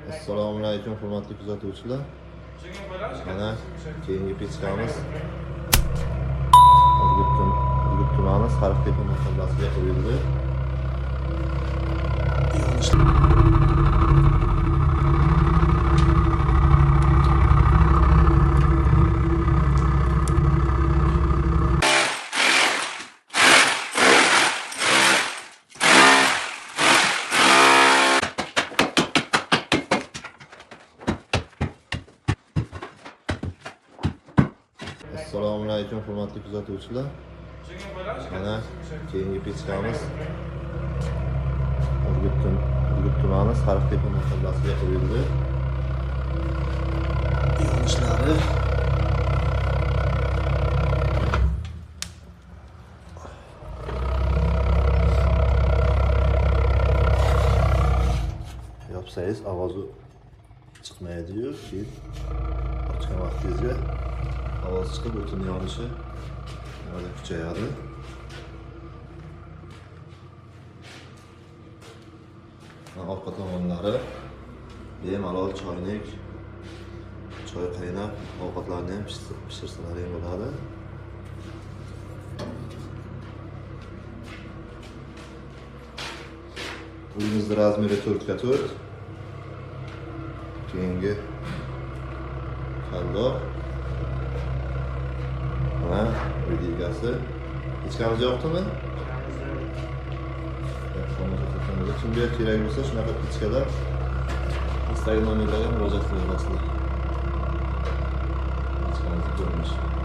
Assalomu alaykum hurmatli kuzatuvchilar. Mana keyingi pechkamiz Urgut tumani Sariqtepa mahallasiga qo'yildi. Assalomu alaykum hurmatli kuzatuvchilar. Mana keyingi pechkamiz Urgut tumani Sariqtepa mahallasiga qo'yildi. Yonishlari yopsangiz ovozi chiqmaydi-yu, keyin ochgan vaqtingizda ovoz chiqib o'tin yonishi yana kuchayadi. Orqa tomonlari bemalol choynak, choy qaynab ovqatlarni ham pishirsalar ham bo'ladi. Uyimizning razmeri 4x4. Keyingi kaldoq. Mana uy egasi. Pechkamiz yo'qmi? Kimga kerak bo'lsa shunaqa pechkalar Instagram nomerlariga murojaat qilasizlar. Pechkamizni ko'rinishi.